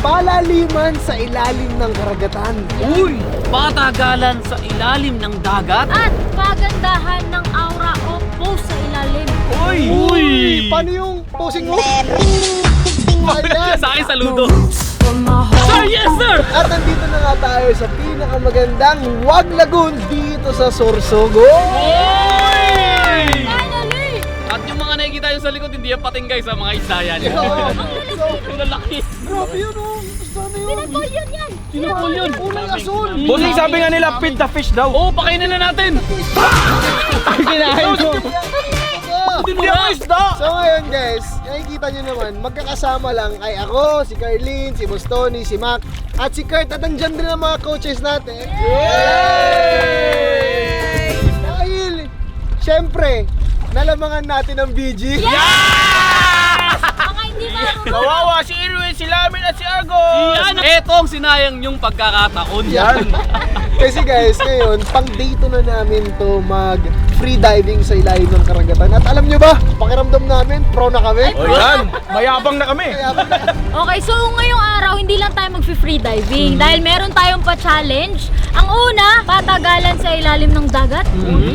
Palaliman sa ilalim ng karagatan. Uy! Patagalan sa ilalim ng dagat. At pagandahan ng aura o pose sa ilalim. Uy! Paano yung posing mo? Ayan. Sa akin saludo. Sir, yes sir! At nandito na nga tayo sa pinakamagandang Wag Lagoon dito sa Sorsogon. Uy! Finally! At yung mga nakikita yung sa likod, hindi yan patinggay sa mga isda yan. Ang lalaki. Grabe yun oh. Sana yun. Pinapol yun yan! Pinapol yun. Unang asul. Bossing, sabi nga nila, feed the fish daw. Oo, pakainin na natin. Kinain mo. Hindi ako isda. So ngayon guys, nakikita nyo naman, magkakasama lang ay ako, si Carlene, si Bostoni, si Mac, at si Kurt, at andyan din ang mga coaches natin. Yay! Dahil, syempre, nalamangan natin ang BG. Mga hindi marunong. Kawawa si Irwin, si Lamin at si Argo. Yan. Etong sinayang yung pagkakataon. Yan. Kasi guys, ngayon, pang date na namin to mag free diving sa ilalim ng karagatan. At alam nyo ba, pakiramdam namin, pro na kami. O yan, mayabang na kami. Okay, so ngayong araw, hindi lang tayo mag-free diving dahil meron tayong pa-challenge. Ang una, patagalan sa ilalim ng dagat.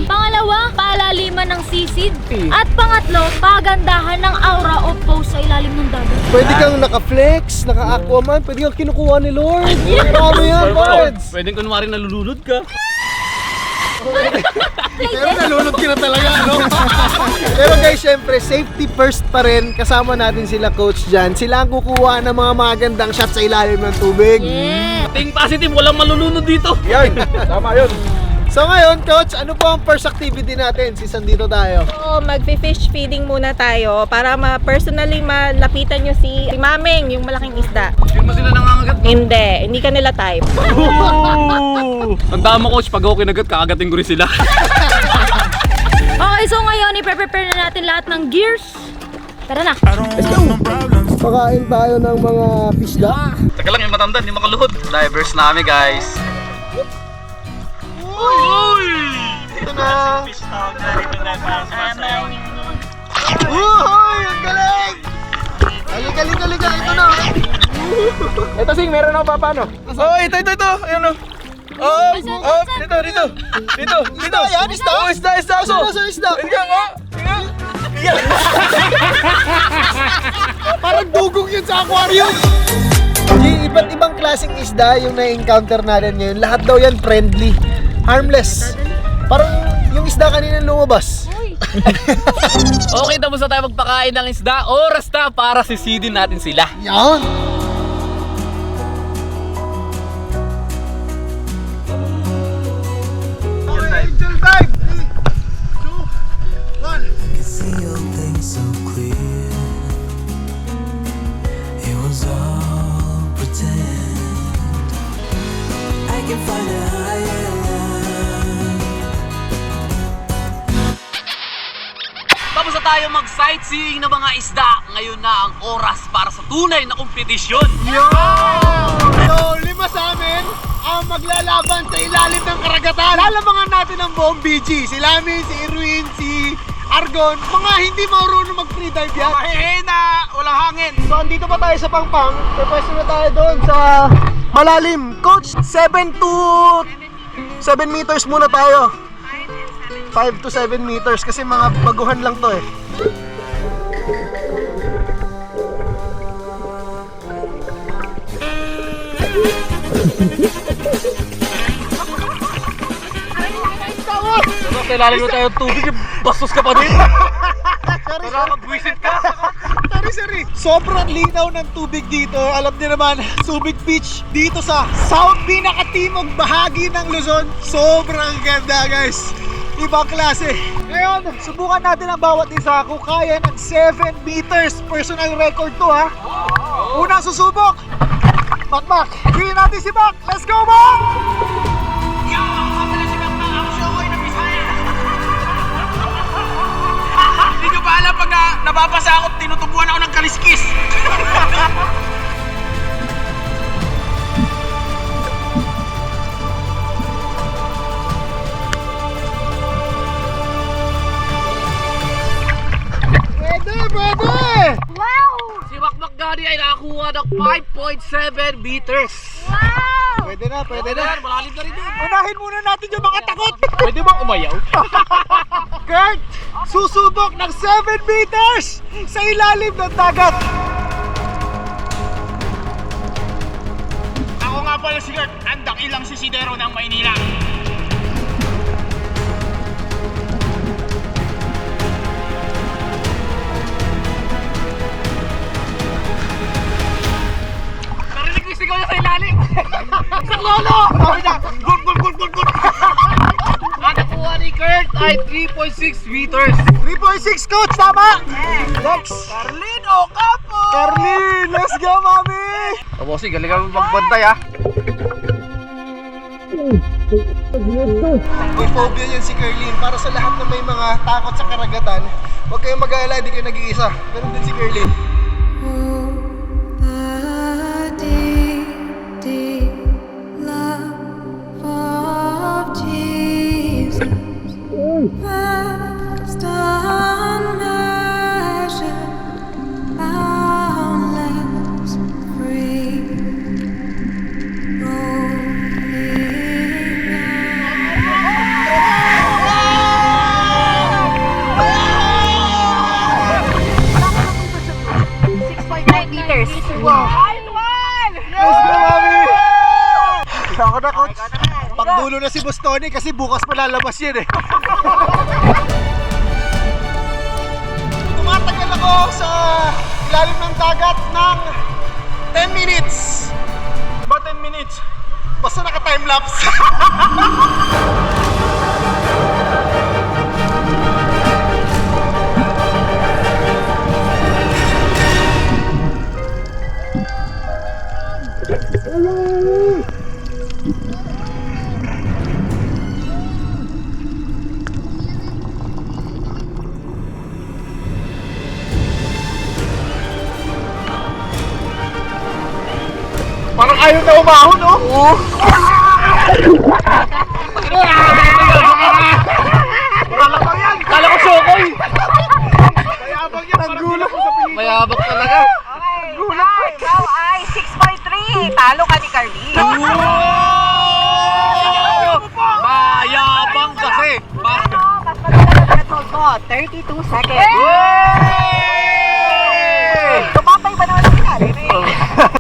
Pangalawa, palaliman ng sisid. At pangatlo, pagandahan ng aura o pose sa ilalim ng dagat. Pwede kang naka-flex, naka-aquaman, pwede kang kinukuha ni Lord. Marami yan, Bards. Pwede kunwari nalulunod ka. Pero nalunod ka na talaga, ano? Pero guys, syempre, safety first pa rin. Kasama natin sila coach dyan. Sila ang kukuha ng mga magandang shots sa ilalim ng tubig. Yeah! Ting positive, walang malulunod dito. Yan, tama yun. So ngayon, coach, ano po ang first activity natin? Season dito tayo. So, mag-fish feeding muna tayo para personally malapitan nyo si Mameng, yung malaking isda. Hindi mo sila nangangagat. Hindi ka nila type. Tanda mo coach, pag ako kinagat, kakagating ko rin sila. Okay, so ngayon, i-prepare na natin lahat ng gears. Tara na! Pakain tayo ng mga pisda. Teka lang, yung matanda, hindi makaluhod. Divers na kami guys. Uy! Ito na. Uy, ang galing! Halika, ito na. Ito sing, meron ako paano? Oh, ito. Ayun o. Oh, dito. Isda yan, isda? Oh, isda. Saan isda? Tingnan mo. Parang dugong yun sa aquarium. Yung iba't ibang klaseng isda yung na-encounter natin ngayon, lahat daw yan friendly, harmless. Parang yung isda kanina lumabas. Okay, tapos na tayo magpakain ng isda. Oras na para sisidin natin sila. Yan. Angel dive! 3, 2, 1. See your things so clear. It was all pretend. I can find a higher line. Tapos na tayo mag-sightseeing ng mga isda. Ngayon na ang oras para sa tunay na kompetisyon. Yo! So, 5 sa amin ang maglalaban sa ilalim ng karagatan. Lalamangan natin ang buong BG. Si Lami, si Irwin, si Argon. Mga hindi marunong mag-freedive yan. Mahihina, walang hangin. So, andito pa tayo sa Pangpang. Pwesto na tayo doon sa malalim. Coach, 7 meters muna tayo. 5 to 7 meters kasi mga baguhan lang to eh. Sa ilalim na tayo tubig, bastos ka pa din. Nakakabwisit ka. Sorry. Sobrang linaw ng tubig dito. Alam niyo naman, Subic Beach dito sa south pinakatimog bahagi ng Luzon. Sobrang ganda guys. Ibang klase. Ngayon, subukan natin ang bawat isa kung kaya ng 7 meters. Personal record to ha. Unang susubok. Makmak. Hingin natin si Mac. Let's go Mac! Hindi nyo ba alam pag nababasa ako, tinutubuan ako ng kaliskis. Pwede! Wow! Si Makmak Gani ay nakakuha ng 5.5 3.7 meters. Pwede na, pwede na. Malalim na rin yun. Unahin muna natin yung mga takot. Pwede bang umayaw? Kurt, susubok ng 7 meters sa ilalim ng dagat. Ako nga pala si Kurt, ang dakilang sisidero ng Maynila. Narinig ko yung sigaw niya sa ilalim. Isang lolo! Sabi niya, gul, gul, gul, gul, gul. Ang nakuha ni Kurt ay 3.6 meters. 3.6 coach, tama? Next. Carlin Ocampo! Carlin, let's go, mami! O bossy, galing kami magbantay ha. May phobia yan si Carlin. Para sa lahat na may mga takot sa karagatan, huwag kayong mag-aalala, di kayo nag-iisa. Ganun din si Carlin. The deep, deep love of Jesus, vast, unmeasured, boundless, free, meters. Let's go, mami! Ako na, coach. Pagdulo na si Boss Tony kasi bukas pa lalabas yun eh. Tumatagal ako sa ilalim ng dagat ng 10 minutes. Ba 10 minutes? Basta naka-timelapse. Parang ayaw na umahon, no? Oo. Kala ko sokoy! Mayabang yan, ang gulat. Mayabak talaga. Okay, ikaw ay 6.3. Talo ka ni Carly. Mayabang kasi. Mas maganda na threshold mo, 32 seconds. Tumapay ba naman ang ilalim eh?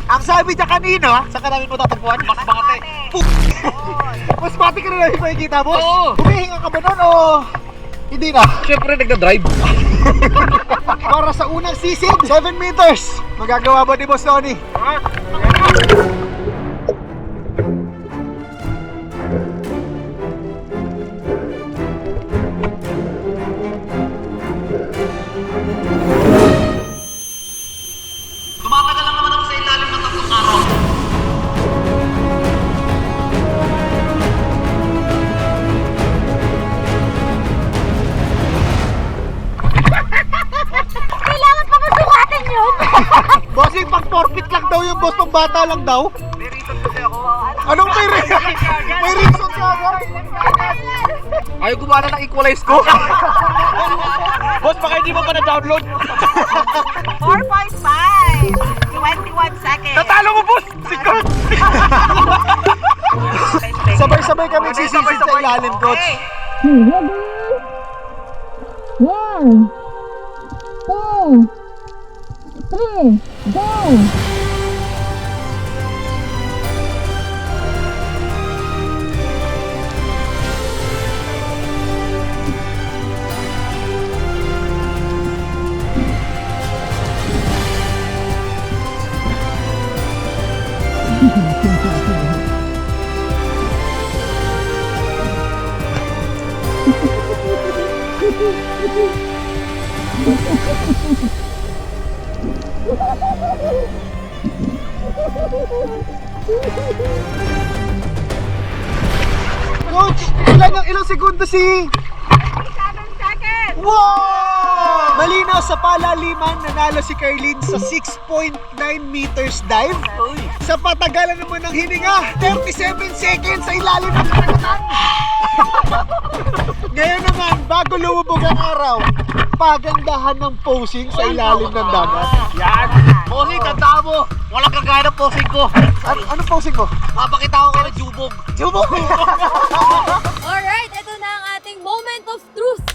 Ang sabi niya kanina, saan ka namin matatagpuan? Mas bakate. Mas pati ka na namin makikita, boss? Oo. Humihinga ka ba nun o hindi na? Siyempre nagda-drive. Para sa unang sisid, 7 meters. Magagawa ba ni Boss Tony? Tumatagal lang naman ako sa ilalim ng 3 araw. Kailangan pa ba sukatin yun? Bossing, pag forfeit lang daw yung boss, pang bata lang daw. May reason kasi ako. Anong may reason? May reason ka agad? Ayaw gumana ng equalize ko. Boss, baka hindi mo pa na-download? 4.5. 21 seconds. Natalo mo, boss! Si Kurt! Sabay-sabay kami sisisid sa ilalim, coach. One, two, three, go! Coach, ilang segundo si... 7 seconds. Wow! Malinaw sa palaliman, nanalo si Carlene sa 6.9 meters dive. Sa patagalan naman ng hininga, 37 seconds sa ilalim ng karagatan. Ngayon naman, bago lumubog ang araw, pagandahan ng posing sa ilalim ng dagat. Yan! Posing, tanda mo! Walang kagaya ng posing ko! Anong posing mo? Papakita ko kayo ng jubog! Jumbo! Alright, ito na ang ating moment of truth.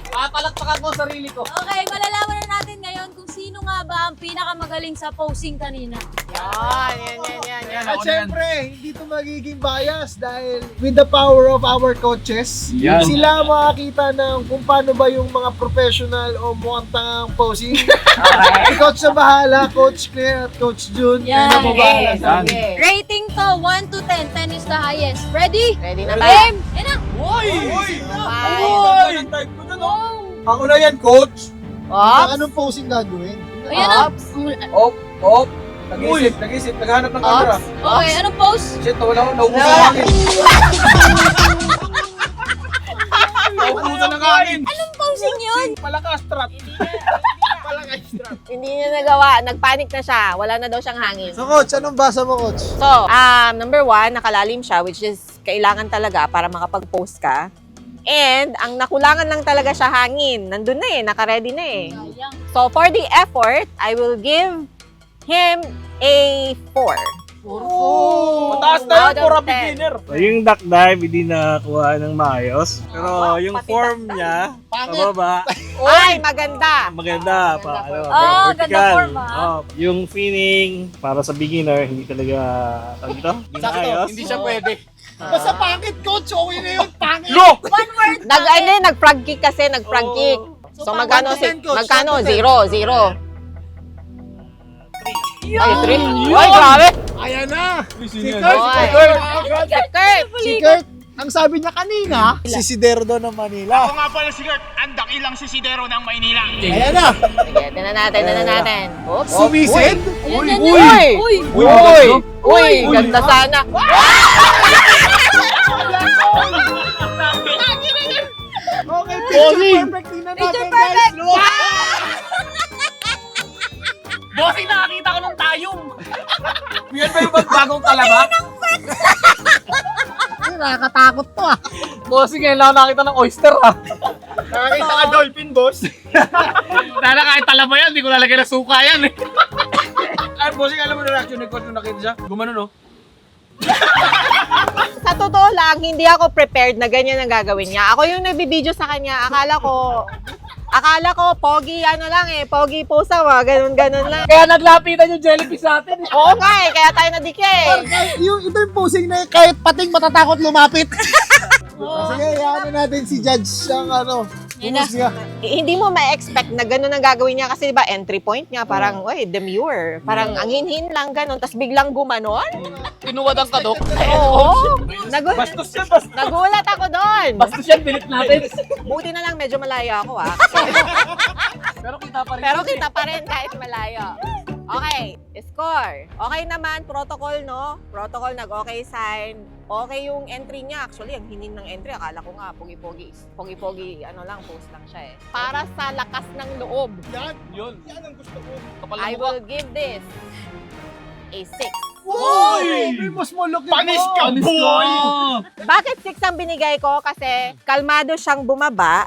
Papalakpakan ko sarili ko! Okay, malalaman na natin ngayon kung sino nga ba ang pinakamagaling sa posing kanina. Yan. At syempre, hindi ito magiging bias dahil with the power of our coaches, Yan. sila makakita ng kung paano ba yung mga professional o mukhang tangang posing. Si Coach na bahala, Coach Claire at Coach Jun. Yan. Ano mo bahala sa Yan. amin? Rating to 1 to 10. 10 is the highest. Ready? Ready na ba? Game! Yan na! Ako na yan, Coach. Ops. Anong posing gagawin? Ayan na! Ops. Op. Nag-isip, naghanap ng camera. Okay, anong pose? Shit, wala ko, naubusan ng hangin. Naubusan ng hangin. Anong posing yun? Palakas, trap. Hindi niya nagawa. Nagpanik na siya. Wala na daw siyang hangin. So, Coach, anong basa mo, Coach? So, number 1, nakalalim siya, which is kailangan talaga para makapag-post ka. And, ang nakulangan lang talaga siya hangin. Nandun na eh, naka-ready na eh. Sayang. So, for the effort, I will give him a 4. Mataas na Out yun of for a 10. beginner. So, yung duck dive, hindi nakakuha ng maayos. Pero yung pati form duck niya, pababa, Ay, maganda. maganda. Oh, ganda vertical. form, ah. Oh, yung feeling, para sa beginner, hindi talaga, tawag ito? Hindi maayos. Hindi siya pwede. Basta pangit, Coach. Okay na yun, pangit. Look! Nag-frog kick kasi, nag-frog kick. So, magkano? 1 to 10, Coach. Magkano? 1 to 10. 0. Ay, 3. Ay, grabe. Ayan na. Si Oy. Kurt. Kurt. Si Kurt, ang sabi niya kanina, si Sidero daw ng Manila. Ako nga pala si Kurt, ang dakilang sisidero ng Maynila. Ayan na. Sige, tinan natin. Oops. Sumisid. Ayan na Uy! na. Uy! Uy, ganda sana. Okay, picture perfect. Tingnan natin, guys. Bossing, nakakita ko ng tayong! Yan ba yung bagong talaba? Nakakatakot to ah. Bossing, ngayon lang nakita ng oyster ah. Nakakita ka dolphin, boss. Dala kahit talaba yan, hindi ko lalagay na suka yan eh. Ay, bossing, alam mo na reaction ni Coach nung nakita siya? Gumano, no? Sa totoo lang, hindi ako prepared na ganyan ang gagawin niya. Ako yung nagbibideo sa kanya. Akala ko, pogi, pogi posa, ganun lang. Kaya naglapitan yung jellyfish sa atin. Oo nga eh, kaya tayo nadikit. Ito yung posing na kahit pating matatakot lumapit. Sige, ano natin si Judge ang humusga. Hindi mo ma-expect na ganun ang gagawin niya kasi diba entry point niya parang, demure. Parang ang hinhin lang ganun, tapos biglang gumanon. Tinuwad ang kadok. Oo. Bastos yan, bastos. Nagulat ako doon. Bastos yan, pilit natin. Buti na lang medyo malayo ako Pero kita pa rin. Pero kita pa rin kahit malayo. Okay, score. Okay naman, protocol, no? Protocol, nag-okay sign. Okay yung entry niya. Actually, ang hinin ng entry, akala ko nga, pogi-pogi, post lang siya eh. Para sa lakas ng loob, Yun. Yan ang gusto ko. I will give this a 6. Uy! Mas mo look Panis ka, boy! Bakit 6 ang binigay ko? Kasi kalmado siyang bumaba.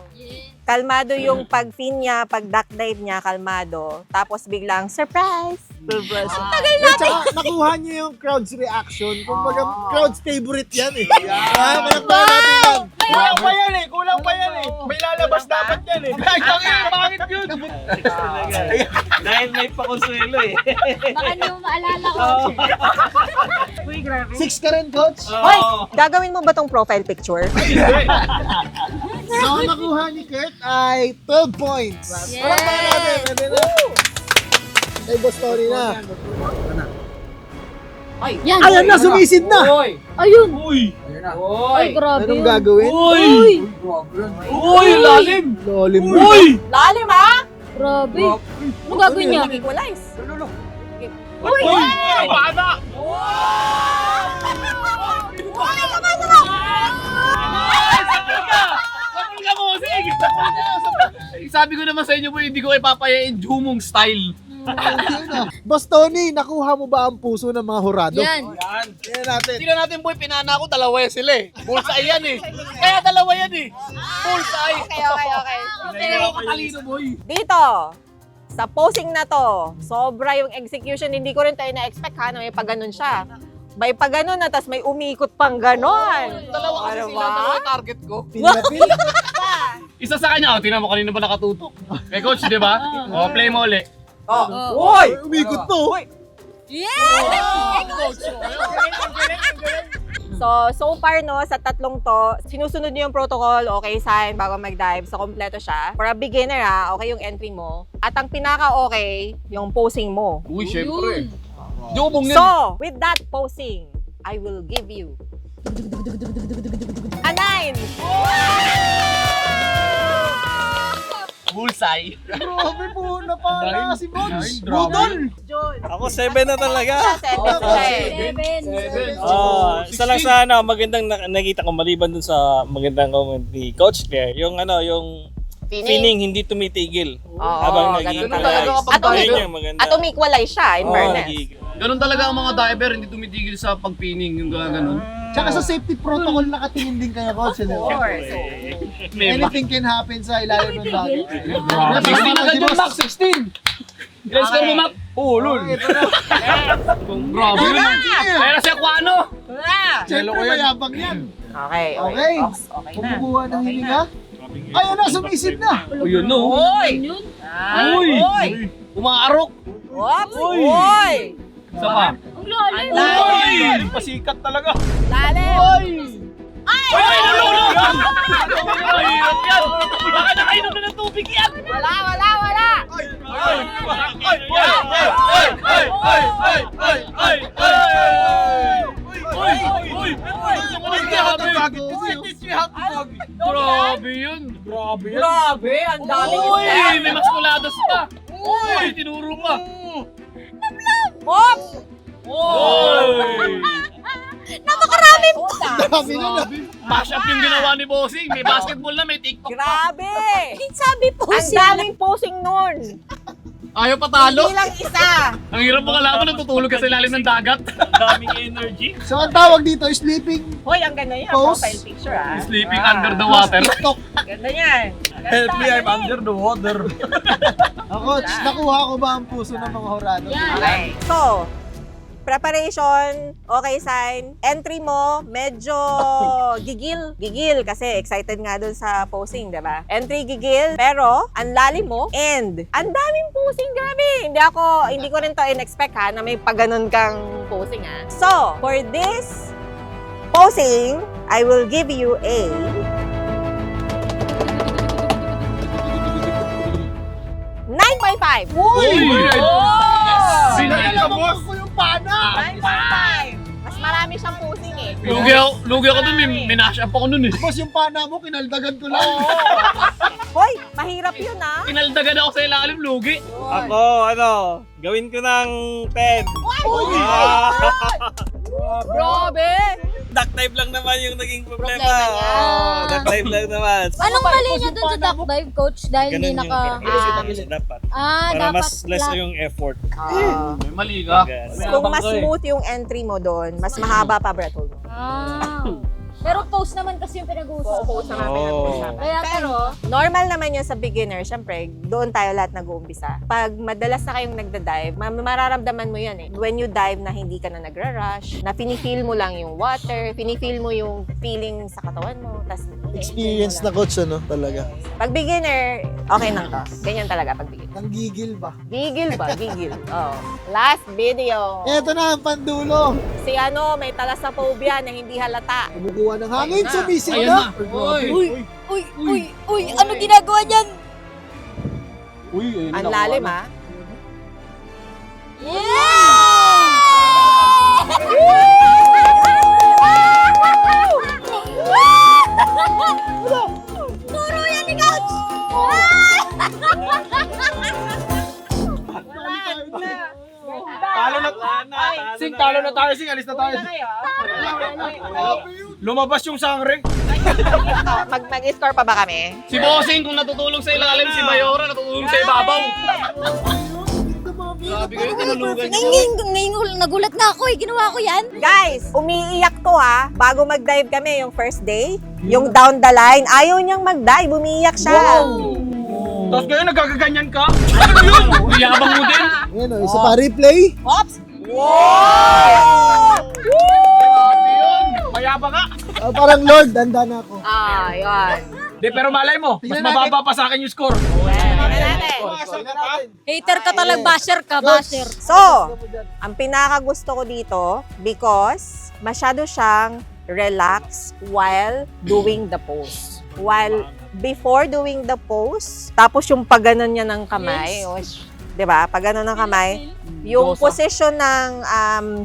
Kalmado yung pag-fin niya, pag-duck dive niya, kalmado. Tapos biglang, surprise! Tagal natin. Tsaka nakuha niya yung crowd's reaction. Kumbaga, crowd's favorite yan eh. Malakpan natin yan. Kulang pa yan eh. May lalabas dapat yan eh. Ay, bakit yun? Dahil may pakonsuelo eh. Baka hindi mo maalala ko. 6 ka rin, Coach. Hoy! Gagawin mo ba tong profile picture? So, ang nakuha ni Kurt ay 12 points. Yes. Palakpakan natin. Pwede na. Kay Boss Tony na. Yan. Ayan na, sumisid na. Ayun. Uy! Ay, grabe Anong yun. gagawin? Uy! Uy! Lalim! Lalim mo. Uy! Lalim ha? Grabe. Ano gagawin niya? Equalize. Uy! Bana! Sapul ka mo, sige! sabi ko naman sa inyo boy, hindi ko ipapayain Jumong style. Boss Tony, nakuha mo ba ang puso ng mga hurado? Yan. Tingnan natin. Tingnan natin boy, pinana ko, dalawa yan sila eh. Bullseye yan eh. Kaya dalawa yan eh. Bullseye. Okay. Pero katalino boy. Dito, sa posing na to, sobra yung execution. Hindi ko rin tayo na-expect ha, na may pag-ganon siya. May pag-ganon na, tas may umikot pang ganon. Dalawa kasi Ano sila, ba? dalawa yung target ko. Pinapil. Isa sa kanya, tingnan mo kanina ba nakatutok. Kay coach, di ba? Play mo ulit. Uy! Umikot po. So far no, sa tatlong to, sinusunod niyo yung protocol, okay sign, bago mag-dive. So, kompleto siya. For a beginner okay yung entry mo. At ang pinaka-okay, yung posing mo. Uy, syempre. Jumong yan. So, with that posing, I will give you a 9! Bullseye. Grabe po, napala si Bones. Budol. Ako 7 na talaga. 7. Isa lang sa magandang nakita ko maliban dun sa magandang comment ni Coach Claire, yung feeling hindi tumitigil habang ganun nag-i-dive. talaga kapag diver. Yun yung maganda. At umikwalay siya, in fairness. Ganun talaga ang mga diver, hindi tumitigil sa pagpining, yung ganun. Tsaka sa safety protocol nakatingin din kayo, coach. Of course. Anything can happen sa ilalim ng dagat. 16 agad yung Mac, 16! Ilan score mo, Mac? Oo, lol. Grabe yun. Kaya na si Aquano. Siyempre, mayabang yan. Okay. Okay. Okay na. Kumukuha ng hininga. Ayun na, sumisid na. Yun no. Uy! Uy! Umaarok. Oops! Uy! Isa pa. Ang lalim. Uy! Pasikat talaga. Lalim! Ay! Ulo! Mahirap yan. Baka nakainom na ng tubig yan. Wala! Grabe yun. Grabe! Ang daming Uy! step! May maskuladas pa. Uy! Tinuro pa. Oops! Uy! Napakaraming puta! Dami na na. Mash up yung ginawa ni Bossing. May basketball na, may TikTok pa. Grabe! Sabi po Ang daming posing nun! Ayaw patalo. Hindi lang isa! Ang hirap mo kalaman, natutulog ka sa ilalim ng dagat. Daming energy. So, ang tawag dito is sleeping Hoy, ang ganda yan. Pose. Profile picture Sleeping under the water. TikTok. Ganda yan. Help me, I'm under the water. Coach, nakuha ko ba ang puso ng mga hurado? Okay. So, preparation, okay sign. Entry mo, medyo gigil. Gigil kasi excited nga dun sa posing, diba? Entry gigil, pero ang lalim mo and ang daming posing, grabe. Hindi ko rin to in-expect na may pagganon kang posing So, for this posing, I will give you a 9.5. Uy! Sinalaman ko yung pana! 9.5. Mas marami siyang posing eh. Lugi ako dun, may mash up ako nun eh. Boss, yung pana mo, kinaldagan ko lang. Hoy, mahirap yun Kinaldagan ako sa ilalim, lugi. Ako, gawin ko ng 10. Grabe! Duck dive lang naman yung naging problema. Problema niya. Duck dive lang naman. Anong mali niya dun sa duck dive, coach? Dahil hindi Ganun yung dapat. Ah, Para dapat mas less yung effort. May mali ka. Kung mas smooth yung entry mo doon, mas mahaba pa breath hold mo. Ah. Pero post naman kasi yung pinag-uusapan. Focus na namin ang usapan. Kaya Pero, normal naman yun sa beginner. Siyempre, doon tayo lahat nag-uumpisa. Pag madalas na kayong nagda-dive, mararamdaman mo yan eh. When you dive na hindi ka na nagra-rush, na pinifeel mo lang yung water, pinifeel mo yung feeling sa katawan mo, tas Experience na coach, talaga. Pag beginner, okay na to. Ganyan talaga pag beginner. Nanggigil ba? Gigil ba? Gigil. Oh. Last video. Eto na ang pandulo. Si may thalassophobia na hindi halata. Kumukuha ng hangin, Ayun na. sumisid Ayan na. na. Uy, ano ginagawa niyan? Ang lalim Puro yan ni coach! Talo na. Sing, talo na tayo, Sing. Alis na tayo. kayo. Lumabas yung sangre. Mag-score pa ba kami? Si Bossing kung natutulog sa ilalim, si Mayora natutulog sa ibabaw. Sabi ko yun, tinulugan niyo. Ngayon nagulat nga ako ginawa ko yan. Guys, umiiyak to ha. Bago mag-dive kami yung first day, yung down the line, ayaw niyang mag-dive, umiiyak siya. Tapos ngayon nagkakaganyan ka? Ano yun? Yabang mo din. Ayan o, isa pa replay. Oops! Grabe yun. Mayabang ka. Parang Lord, danda na ako. Yun. Di, pero malay mo, mas mababa pa sa akin yung score. Hater ka talaga, basher ka, basher. So, ang pinakagusto ko dito, because masyado siyang relax while doing the pose. While before doing the pose, tapos yung pagganon niya ng kamay, di ba? Pagganon ng kamay, yung position ng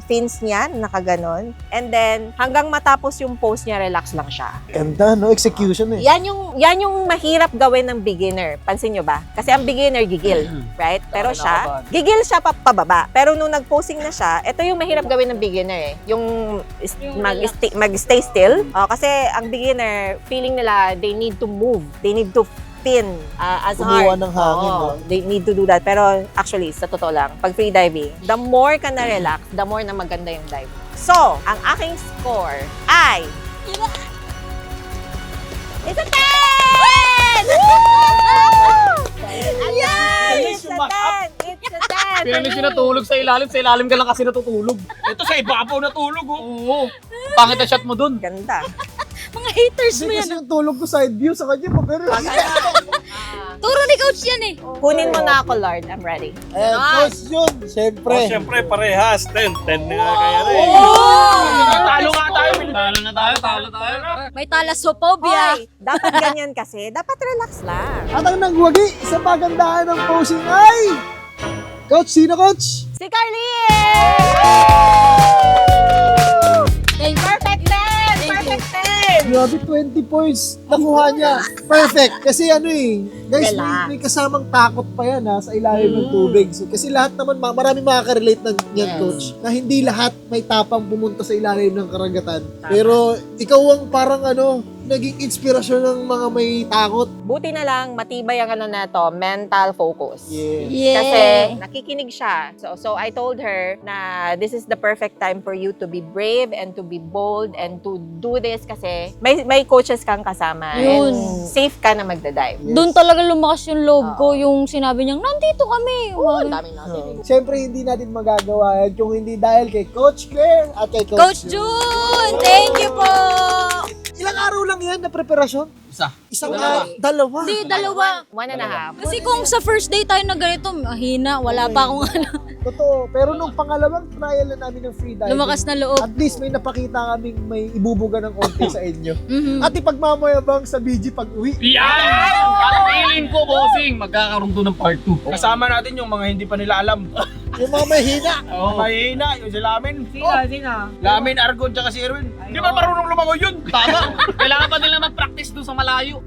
fins niya, nakaganon. And then, hanggang matapos yung pose niya, relax lang siya. Ganda, no? Execution eh. Yan yung mahirap gawin ng beginner. Pansin nyo ba? Kasi ang beginner gigil, right? Pero siya, gigil siya pababa. Pero nung nag-posing na siya, ito yung mahirap gawin ng beginner eh. Yung mag-stay still. Kasi ang beginner, feeling nila, they need to move. They need to spin as Kumuha hard. ng hangin, no? They need to do that. Pero actually, sa totoo lang, pag free diving, the more ka na-relax, the more na maganda yung dive. So, ang aking score ay... It's a 10! Ayan! It's a 10! It's a 10! Pinag sinatulog sa ilalim ka lang kasi natutulog. Ito sa ibabaw natulog, oh. Oo. Pangit na shot mo dun. Ganda. Mga haters mo Hindi yan. kasi yung tulog ko side view sa kanya, pero Turo ni coach yan eh. Kunin mo na ako, Lord. I'm ready. ayan, question, syempre. Siyempre, parehas. 10 na nga kaya rin. Talo nga tayo. Talo tayo. May talasopobia. Hoy, dapat ganyan kasi. Dapat relax lang. At ang nagwagi sa pagandahan ng posing ay... Coach, sino coach? Si Carly! Perfect 10! Perfect 10! Grabe, 20 points nakuha niya. Perfect. Kasi ano guys, Relax. may kasamang takot pa yan sa ilalim ng tubig. So, kasi lahat naman, marami makaka-relate niyan, coach, na hindi lahat may tapang pumunta sa ilalim ng karagatan. Pero ikaw ang parang naging inspirasyon ng mga may takot. Buti na lang, matibay ang na to, mental focus. Yeah. Kasi nakikinig siya. So I told her na this is the perfect time for you to be brave and to be bold and to do this kasi may coaches kang kasama. Yun. And safe ka na magdadive. Doon talaga lumakas yung loob ko, yung sinabi niyang, nandito kami. Ang daming natin. Siyempre, hindi natin magagawa yan kung hindi dahil kay Coach Claire at kay Coach June, thank you po. Ilang araw lang yan na preparasyon? Isang dalawa. Hindi, dalawa. 1.5. Kasi kung sa first day tayo na ganito, mahina, wala pa akong Totoo. Pero nung pangalawang trial na namin ng free diving, lumakas na loob. at least may napakita kaming may ibubuga ng konti sa inyo. Mhm. At ipagmamayabang sa BG pag-uwi. Yan! Ang feeling ko, Bossing, magkakaroon to ng part 2. Kasama natin yung mga hindi pa nila alam. Yung mga mahina. Mahina, yung si Lamin. Sina? Lamin, Argon, tsaka si Erwin. Hindi ba marunong lumangoy yun? Tama. Kailangan pa nila mag-practice doon sa malayo.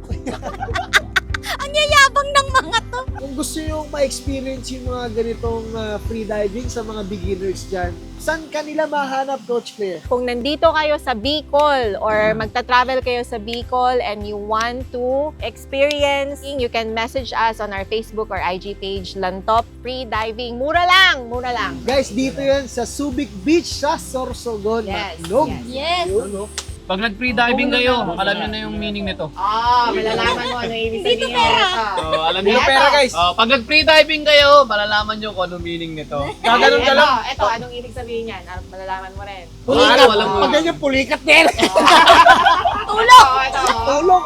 Ang yayabang ng mga to. Kung gusto nyo ma-experience yung mga ganitong free diving sa mga beginners dyan, saan kanila mahanap, Coach Claire? Kung nandito kayo sa Bicol or magta-travel kayo sa Bicol and you want to experience, you can message us on our Facebook or IG page, Lantop Free Diving. Mura lang! Mura lang. Guys, dito yan sa Subic Beach sa Sorsogon. Yes, Matlog. Yes. Pag nag-free diving kayo, alam nyo na yung meaning nito. Malalaman mo ano ibig sabihin nito. Alam nyo pera, guys. Pag nag-free diving kayo, malalaman nyo kung ano meaning nito. Gaganon ka lang. Ito, anong ibig sabihin yan? Malalaman mo rin. Pulikat. Walang Pag ganyan, pulikat din. Tulog! Ito. Tulong.